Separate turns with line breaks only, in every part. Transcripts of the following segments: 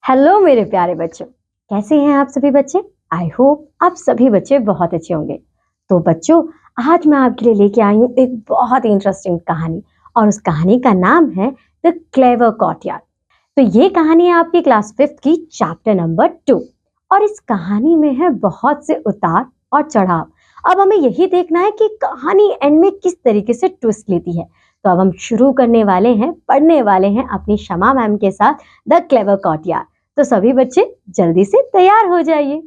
Hello मेरे प्यारे बच्चों, कैसे हैं आप सभी बच्चे। आई होप आप सभी बच्चे बहुत अच्छे होंगे। तो बच्चों, आज मैं आपके लिए लेके आई हूँ एक बहुत ही इंटरेस्टिंग कहानी और उस कहानी का नाम है द क्लेवर कॉर्टयार्ड। तो ये कहानी है आपकी क्लास 5th की चैप्टर नंबर 2 और इस कहानी में है बहुत से उतार और चढ़ाव। अब हमें यही देखना है कि कहानी एंड में किस तरीके से ट्विस्ट लेती है। तो अब हम शुरू करने वाले हैं, पढ़ने वाले हैं अपनी शमा मैम के साथ द क्लेवर कॉर्टयार्ड। तो सभी बच्चे जल्दी से तैयार हो जाइए।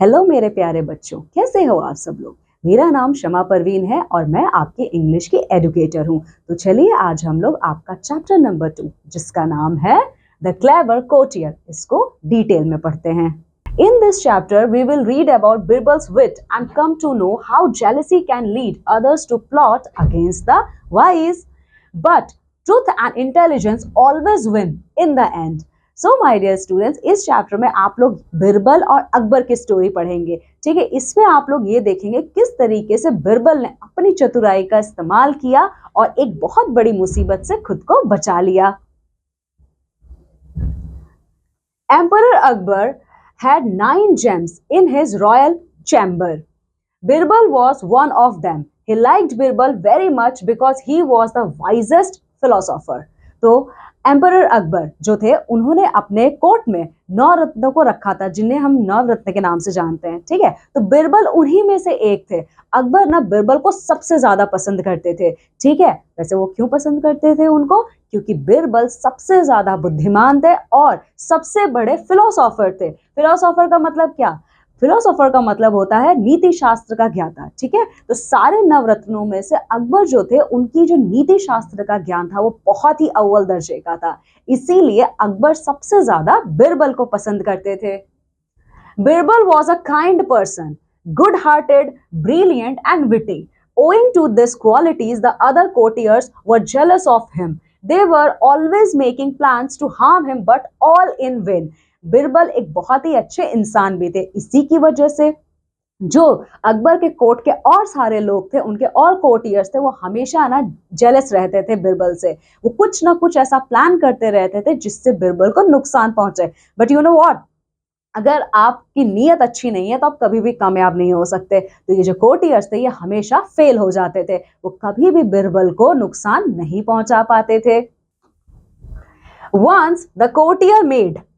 हेलो मेरे प्यारे बच्चों, कैसे हो आप सब लोग। मेरा नाम शमा परवीन है और मैं आपकी इंग्लिश की एडुकेटर हूँ। तो चलिए आज हम लोग आपका चैप्टर नंबर 2 जिसका नाम है द क्लेवर कोर्टियर, इसको डिटेल में पढ़ते हैं। In this chapter, we will read about Birbal's wit and come to know how jealousy can lead others to plot against the wise. But truth and intelligence always win in the end. So my dear students, इस chapter में आप लोग बिरबल और अकबर की story पढ़ेंगे। ठीक है, इसमें आप लोग ये देखेंगे किस तरीके से बिरबल ने अपनी चतुराई का इस्तेमाल किया और एक बहुत बड़ी मुसीबत से खुद को बचा लिया। Emperor Akbar had 9 gems in his royal chamber. Birbal was one of them. He liked Birbal very much because he was the wisest philosopher. तो एम्परर अकबर जो थे उन्होंने अपने कोर्ट में 9 रत्नों को रखा था, जिन्हें हम 9 रत्न के नाम से जानते हैं। ठीक है, तो बिरबल उन्हीं में से एक थे। अकबर ना बिरबल को सबसे ज्यादा पसंद करते थे। ठीक है, वैसे वो क्यों पसंद करते थे उनको? क्योंकि बिरबल सबसे ज्यादा बुद्धिमान थे और सबसे बड़े फिलोसोफर थे। फिलोसोफर का मतलब क्या? फिलोसोफर का मतलब होता है नीति शास्त्र का ज्ञाता। ठीक है, तो सारे नवरत्नों में से अकबर जो थे उनकी जो नीति शास्त्र का ज्ञान था वो बहुत ही अव्वल दर्जे का था। इसीलिए अकबर सबसे ज्यादा बिरबल को पसंद करते थे। Birbal was a kind person, good-hearted, brilliant and witty. Owing to these qualities, the other courtiers were jealous of him. They were always making plans to harm him, but all in vain. Birbal एक बहुत ही अच्छे इंसान भी थे। इसी की वजह से जो अकबर के कोर्ट के और सारे लोग थे, उनके और कोर्टियर्स थे, वो हमेशा ना जेलस रहते थे बिरबल से। वो कुछ ना कुछ ऐसा प्लान करते रहते थे जिससे बिरबल को नुकसान पहुंचे। बट यू नो व्हाट, अगर आपकी नीयत अच्छी नहीं है तो आप कभी भी कामयाब नहीं हो सकते। तो ये जो कोर्टियर्स थे ये हमेशा फेल हो जाते थे, वो कभी भी बिरबल को नुकसान नहीं पहुंचा पाते थे। Once the courtier made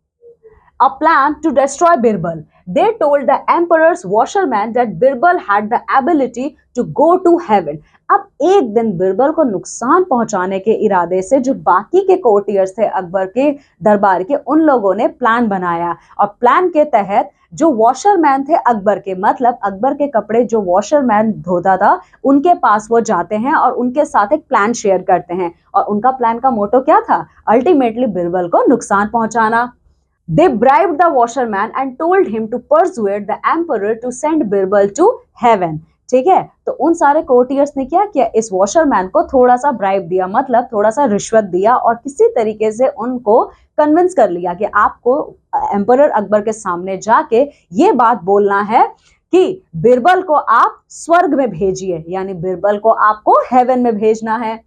a plan to destroy Birbal. They told the emperor's washerman that Birbal had the ability to go to heaven. अब एक दिन बिरबल को नुकसान पहुंचाने के इरादे से जो बाकी के कोर्टियर्स थे अकबर के दरबार के, उन लोगों ने प्लान बनाया और प्लान के तहत जो वॉशरमैन थे अकबर के, मतलब अकबर के कपड़े जो वॉशरमैन धोता था, उनके पास वो जाते हैं और उनके साथ एक प्लान शेयर करते हैं। और उनका प्लान का मोटो क्या था? अल्टीमेटली बिरबल को नुकसान पहुंचाना। They bribed the washerman and told him to persuade the emperor to send Birbal to heaven. ठीक है, तो उन सारे कोर्टियर्स ने क्या किया? इस वॉशरमैन को थोड़ा सा ब्राइब दिया, मतलब थोड़ा सा रिश्वत दिया और किसी तरीके से उनको कन्विंस कर लिया कि आपको एम्परर अकबर के सामने जाके ये बात बोलना है कि बिरबल को आप स्वर्ग में भेजिए, यानी बिरबल को आपको हेवन में भेजना है।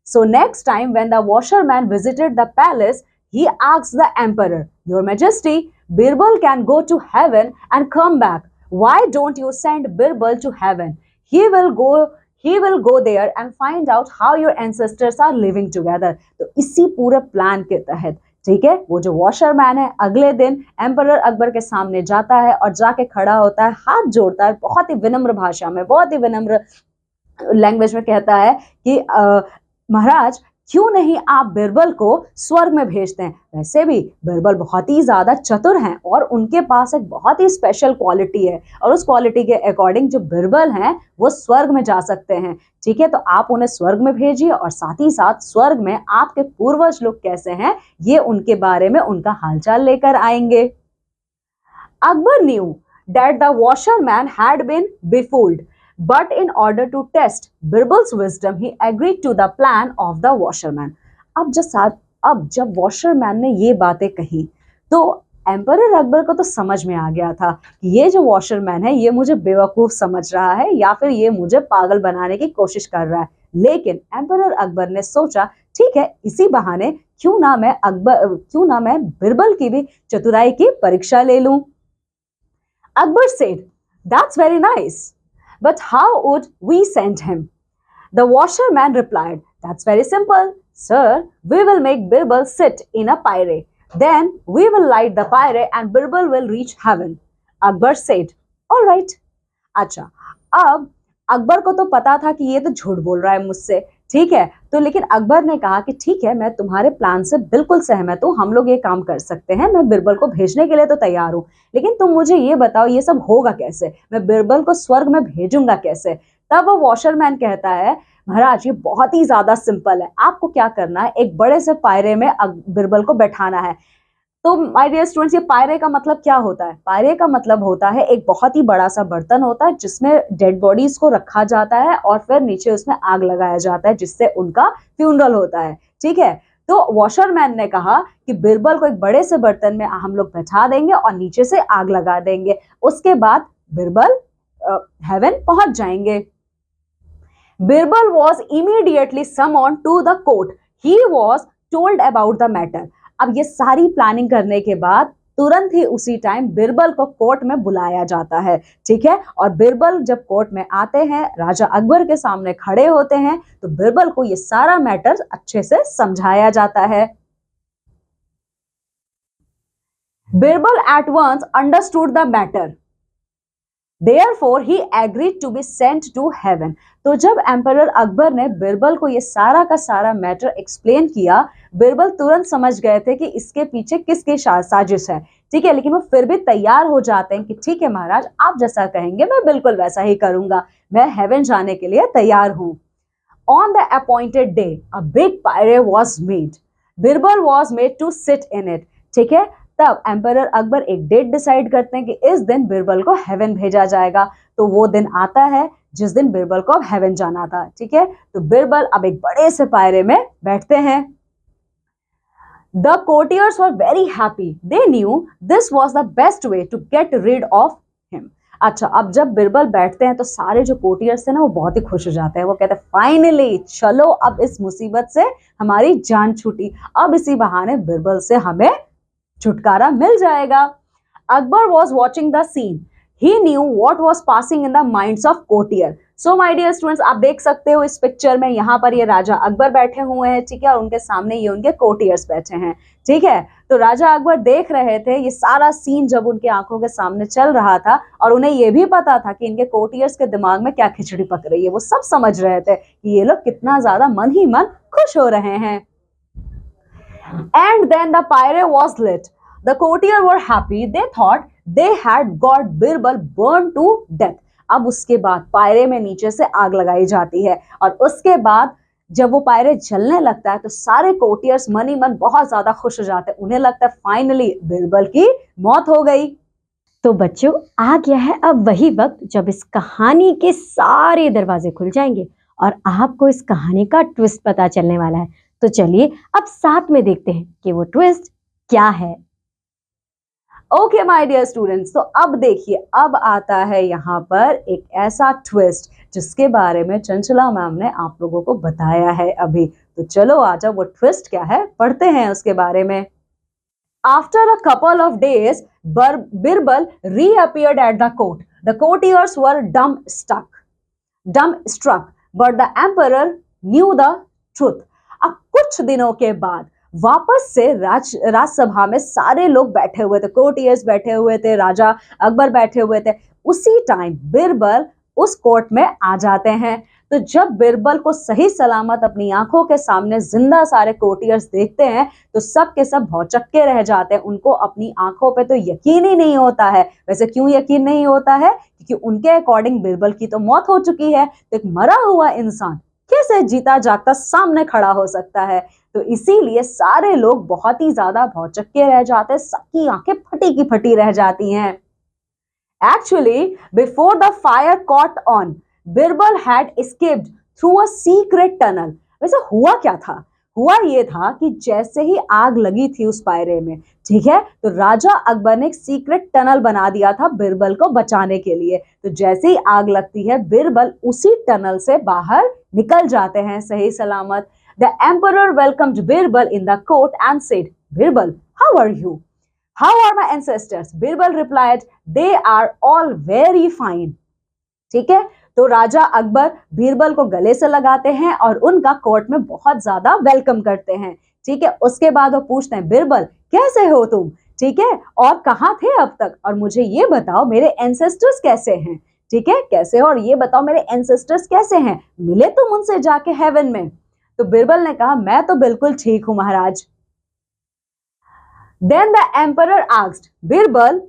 So next time when the washerman visited the palace, he asked the emperor, Your Majesty, Birbal can go to heaven and come back. Why don't you send Birbal to heaven? He will go there and find out how your ancestors are living together. तो इसी पूरे plan के तहत, ठीक है, वो जो washerman है अगले दिन एम्परर अकबर के सामने जाता है और जाके खड़ा होता है, हाथ जोड़ता है, बहुत ही विनम्र भाषा में, बहुत ही विनम्र लैंग्वेज में कहता है कि महाराज, क्यों नहीं आप बिरबल को स्वर्ग में भेजते हैं? वैसे भी बिरबल बहुत ही ज्यादा चतुर हैं और उनके पास एक बहुत ही स्पेशल क्वालिटी है और उस क्वालिटी के अकॉर्डिंग जो बिरबल हैं वो स्वर्ग में जा सकते हैं। ठीक है, तो आप उन्हें स्वर्ग में भेजिए और साथ ही साथ स्वर्ग में आपके पूर्वज लोग कैसे हैं ये उनके बारे में उनका हालचाल लेकर आएंगे। Akbar knew that the washerman had been befooled, but in order to test Birbal's wisdom, he agreed to the plan of the washerman. अब जब वॉशरमैन ने ये बातें कही तो एम्परर अकबर को तो समझ में आ गया था कि ये जो वॉशरमैन है ये मुझे बेवकूफ समझ रहा है या फिर ये मुझे पागल बनाने की कोशिश कर रहा है। लेकिन एम्परर अकबर ने सोचा ठीक है, इसी बहाने क्यों ना मैं बिरबल की भी चतुराई की परीक्षा ले लूं। Akbar said, "That's very nice. But how would we send him?" The washerman replied, "That's very simple. Sir, we will make Birbal sit in a pyre. Then we will light the pyre and Birbal will reach heaven." Akbar said, "All right." अच्छा, अब अकबर को तो पता था कि ये तो झूठ बोल रहा है मुझसे, ठीक है। तो लेकिन अकबर ने कहा कि ठीक है, मैं तुम्हारे प्लान से बिल्कुल सहमत हूँ, हम लोग ये काम कर सकते हैं, मैं बिरबल को भेजने के लिए तो तैयार हूँ। लेकिन तुम मुझे ये बताओ, ये सब होगा कैसे? मैं बिरबल को स्वर्ग में भेजूंगा कैसे? तब वो वॉशरमैन कहता है, महाराज ये बहुत ही ज्यादा सिंपल है, आपको क्या करना है, एक बड़े से पायरे में बिरबल को बैठाना है। तो माय डियर स्टूडेंट्स, ये पायरे का मतलब क्या होता है? पायरे का मतलब होता है एक बहुत ही बड़ा सा बर्तन होता है जिसमें डेड बॉडीज को रखा जाता है और फिर नीचे उसमें आग लगाया जाता है जिससे उनका फ्यूनरल होता है, ठीक है। तो वॉशरमैन ने कहा कि बिरबल को एक बड़े से बर्तन में हम लोग बैठा देंगे और नीचे से आग लगा देंगे, उसके बाद बिरबल हेवन पहुंच जाएंगे। Birbal was immediately summoned to the court. He was told about the matter. अब ये सारी प्लानिंग करने के बाद तुरंत ही उसी टाइम बिरबल को कोर्ट में बुलाया जाता है, ठीक है। और बिरबल जब कोर्ट में आते हैं, राजा अकबर के सामने खड़े होते हैं, तो बिरबल को ये सारा मैटर अच्छे से समझाया जाता है। Birbal at once understood the matter. Therefore he agreed to be sent to heaven. तो जब एम्परर अकबर ने बिरबल को ये सारा का सारा मैटर एक्सप्लेन किया, बिरबल तुरंत समझ गए थे कि इसके पीछे किसकी साजिश है, ठीक है। लेकिन वो फिर भी तैयार हो जाते हैं कि ठीक है महाराज, आप जैसा कहेंगे मैं बिल्कुल वैसा ही करूंगा, मैं हेवन जाने के लिए तैयार हूं। On the appointed day, a big pyre was made. Birbal was made to sit in it. ठीक है। तब एम्परर अकबर एक डेट डिसाइड करते हैं कि इस दिन बिरबल को हेवन भेजा जाएगा। तो वो दिन आता है जिस दिन बिरबल को अब हेवन जाना था, ठीक है। तो बिरबल अब एक बड़े से पायरे में बैठते हैं। The courtiers were very happy. They knew this was the best way to get rid of him. अच्छा, अब जब बिरबल बैठते हैं तो सारे जो कोर्टियर्स थे ना, वो बहुत ही खुश हो जाते हैं। वो कहते हैं फाइनली, चलो अब इस मुसीबत से हमारी जान छूटी, अब इसी बहाने बिरबल से हमें छुटकारा मिल जाएगा। Akbar was watching the scene. He knew what was passing in the minds of courtier. So my dear students, आप देख सकते हो इस पिक्चर में, यहाँ पर ये राजा अकबर बैठे हुए हैं, ठीक है, और उनके सामने ये उनके कोर्टियर्स बैठे हैं, ठीक है। तो राजा अकबर देख रहे थे ये सारा सीन जब उनके आंखों के सामने चल रहा था, और उन्हें ये भी पता था कि इनके कोर्टियर्स के दिमाग में क्या खिचड़ी पक रही है। वो सब समझ रहे थे कि ये लोग कितना ज्यादा मन ही मन खुश हो रहे हैं। And then the pyre was lit. The courtiers were happy. They thought they had got Birbal burned to death. अब उसके बाद पायरे में नीचे से आग लगाई जाती है, और उसके बाद जब वो पायरे जलने लगता है तो सारे कोर्टियर्स मन ही मन बहुत ज्यादा खुश हो जाते हैं। उन्हें लगता है फाइनली बिरबल की मौत हो गई।
तो बच्चों, आ गया है अब वही वक्त जब इस कहानी के सारे दरवाजे खुल जाएंगे और आपको इस कहानी का ट्विस्ट पता चलने वाला है। तो चलिए अब साथ में देखते हैं कि वो ट्विस्ट क्या है।
ओके माय डियर स्टूडेंट्स, तो अब देखिए, अब आता है यहाँ पर एक ऐसा ट्विस्ट जिसके बारे में चंचला मैम ने आप लोगों को बताया है अभी। तो चलो आ जाओ, वो ट्विस्ट क्या है पढ़ते हैं उसके बारे में। After a couple of days, Birbal reappeared at the court. The courtiers were dumbstruck, but the emperor knew the truth. अब कुछ दिनों के बाद वापस से राजसभा में सारे लोग बैठे हुए थे, कोर्टियर्स बैठे हुए थे, राजा अकबर बैठे हुए थे। उसी टाइम बिरबल उस कोर्ट में आ जाते हैं। तो जब बिरबल को सही सलामत अपनी आंखों के सामने जिंदा सारे कोर्टियर्स देखते हैं तो सब के सब भौचक्के रह जाते हैं। उनको अपनी आंखों पे तो यकीन ही नहीं होता है। वैसे क्यों यकीन नहीं होता है? क्योंकि उनके अकॉर्डिंग बिरबल की तो मौत हो चुकी है, तो एक मरा हुआ इंसान कैसे जीता जागता सामने खड़ा हो सकता है। तो इसीलिए सारे लोग बहुत ही ज्यादा भौचक्के रह जाते हैं, सबकी आंखें फटी की फटी रह जाती हैं। Actually, before the fire caught on, Birbal had escaped through a secret tunnel. वैसे हुआ क्या था? हुआ ये था कि जैसे ही आग लगी थी उस पायरे में, ठीक है, तो राजा अकबर ने एक सीक्रेट टनल बना दिया था बिरबल को बचाने के लिए। तो जैसे ही आग लगती है, बिरबल उसी टनल से बाहर निकल जाते हैं सही सलामत। The emperor welcomed Birbal in the court and said, Birbal, how are you? How are my ancestors? Birbal replied, they are all very fine. ठीक है, तो राजा अकबर बीरबल को गले से लगाते हैं और उनका कोर्ट में बहुत ज्यादा वेलकम करते हैं। ठीक है, उसके बाद वो पूछते हैं, बीरबल कैसे हो तुम? ठीक है, और कहाँ थे अब तक, और मुझे ये बताओ मेरे एंसेस्टर्स कैसे हैं? ठीक है, कैसे हो और ये बताओ मेरे एंसेस्टर्स कैसे हैं, मिले तुम उनसे जाके हेवन में? तो बीरबल ने कहा, मैं तो बिल्कुल ठीक हूं महाराज। Then the emperor asked, Birbal,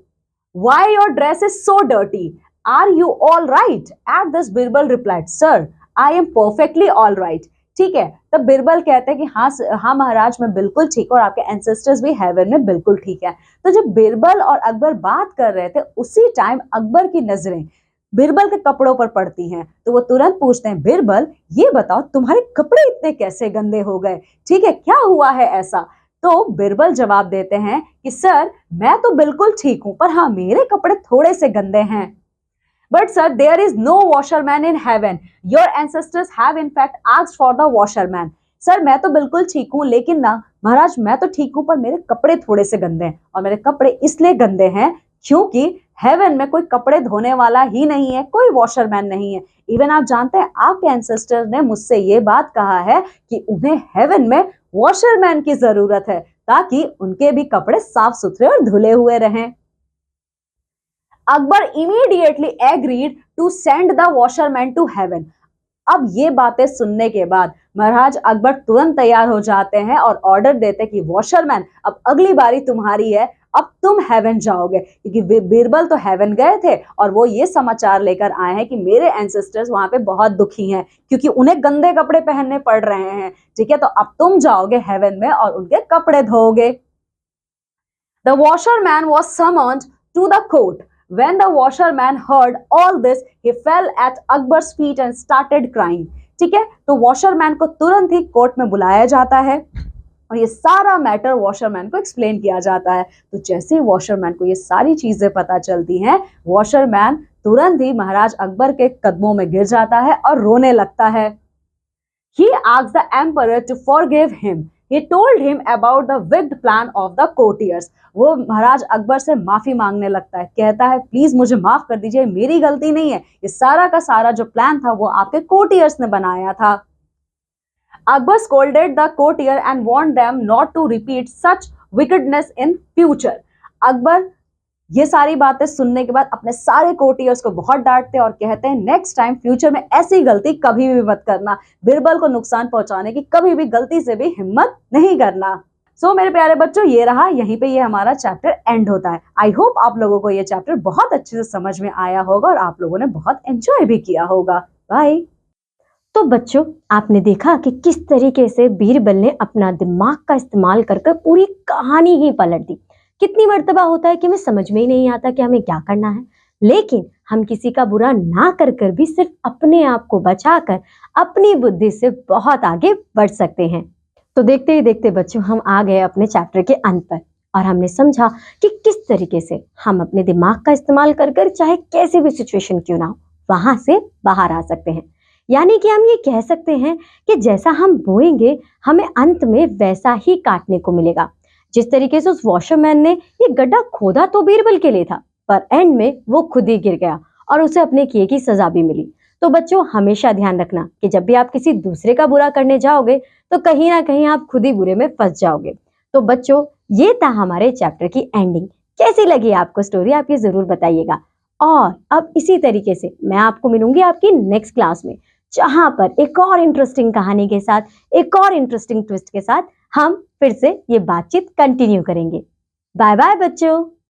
why your dress is so dirty? Are you all right? At this Birbal replied, Sir, I am perfectly all right. ठीक है, तब बिरबल कहते हैं कि हाँ महाराज, मैं बिल्कुल ठीक हूँ और आपके एंसेस्टर्स भी हेवन में बिल्कुल ठीक है। तो जब बिरबल और अकबर बात कर रहे थे, उसी टाइम अकबर की नजरें बिरबल के कपड़ों पर पड़ती हैं। तो वो तुरंत पूछते हैं, बिरबल ये बताओ तुम्हारे कपड़े इतने कैसे गंदे हो गए? ठीक है, क्या हुआ है ऐसा? तो बिरबल जवाब देते हैं कि सर, मैं तो बिल्कुल ठीक हूं, पर हाँ मेरे कपड़े थोड़े से गंदे हैं। But sir, there is no washerman in heaven. Your ancestors have in fact asked for the washerman. Sir मैं तो बिल्कुल ठीक हूँ, लेकिन ना महाराज मैं तो ठीक हूँ पर मेरे कपड़े थोड़े से गंदे हैं, और मेरे कपड़े इसलिए गंदे हैं क्योंकि हेवन में कोई कपड़े धोने वाला ही नहीं है, कोई वॉशरमैन नहीं है। इवन आप जानते हैं आपके एंसेस्टर ने मुझसे ये बात कहा है कि उन्हें हेवन में वॉशरमैन की जरूरत है ताकि उनके भी कपड़े साफ सुथरे और धुले हुए रहें। Akbar immediately agreed to send the washerman to heaven. अब ये बातें सुनने के बाद महाराज अकबर तुरंत तैयार हो जाते हैं और ऑर्डर देते हैं कि वॉशरमैन अब अगली बारी तुम्हारी है, अब तुम हेवन जाओगे, क्योंकि बीरबल तो हेवन गए थे और वो ये समाचार लेकर आए हैं कि मेरे एंसेस्टर्स वहां पे बहुत दुखी हैं क्योंकि उन्हें गंदे कपड़े पहनने पड़ रहे हैं। ठीक है, तो अब तुम जाओगे हेवन में और उनके कपड़े धोगे। The washerman was summoned to the court. When the washerman heard all this, he fell at Akbar's feet and started crying. ठीक है, तो वॉशरमैन को तुरंत ही कोर्ट में बुलाया जाता है और ये सारा मैटर वॉशरमैन को एक्सप्लेन किया जाता है। तो जैसे ही वॉशरमैन को ये सारी चीजें पता चलती हैं, वॉशरमैन तुरंत ही महाराज अकबर के कदमों में गिर जाता है और रोने लगता है। He asked the emperor to forgive him. He told him about the wicked plan of the courtiers. वो महाराज अकबर से माफी मांगने लगता है, कहता है प्लीज मुझे माफ कर दीजिए, मेरी गलती नहीं है, ये सारा का सारा जो प्लान था वो आपके कोर्टियर्स ने बनाया था। Akbar scolded the courtier and warned them not to repeat such wickedness in future. Akbar ये सारी बातें सुनने के बाद अपने सारे कोर्टियर्स को बहुत डांटते हैं और कहते हैं नेक्स्ट टाइम फ्यूचर में ऐसी गलती कभी भी मत करना, बिरबल को नुकसान पहुंचाने की कभी भी गलती से भी हिम्मत नहीं करना। सो मेरे प्यारे बच्चों, ये रहा, यहीं पे ये हमारा चैप्टर एंड होता है। आई होप आप लोगों को ये चैप्टर बहुत अच्छे से समझ में आया होगा और आप लोगों ने बहुत एंजॉय भी किया होगा। बाय।
तो बच्चों, आपने देखा कि किस तरीके से बीरबल ने अपना दिमाग का इस्तेमाल कर पूरी कहानी ही पलट दी। कितनी मर्तबा होता है कि हमें समझ में ही नहीं आता कि हमें क्या करना है, लेकिन हम किसी का बुरा ना कर भी सिर्फ अपने आप को बचाकर अपनी बुद्धि से बहुत आगे बढ़ सकते हैं। तो देखते ही देखते बच्चों, हम आ गए अपने चैप्टर के अंत पर और हमने समझा कि किस तरीके से हम अपने दिमाग का इस्तेमाल कर चाहे कैसी भी सिचुएशन क्यों ना हो, वहां से बाहर आ सकते हैं। यानी कि हम ये कह सकते हैं कि जैसा हम बोएंगे हमें अंत में वैसा ही काटने को मिलेगा। जिस तरीके से उस वॉशरमैन ने ये गड्ढा खोदा तो बीरबल के लिए था, पर एंड में वो खुद ही गिर गया और उसे अपने किए की सजा भी मिली। तो बच्चों, हमेशा ध्यान रखना कि जब भी आप किसी दूसरे का बुरा करने जाओगे तो कहीं ना कहीं आप खुद ही बुरे में फंस जाओगे। तो बच्चों, ये था हमारे चैप्टर की एंडिंग। कैसी लगी आपको स्टोरी, आप ये जरूर बताइएगा। और अब इसी तरीके से मैं आपको मिलूंगी आपकी नेक्स्ट क्लास में, जहां पर एक और इंटरेस्टिंग कहानी के साथ, एक और इंटरेस्टिंग ट्विस्ट के साथ हम फिर से ये बातचीत कंटिन्यू करेंगे। बाय बाय बच्चों।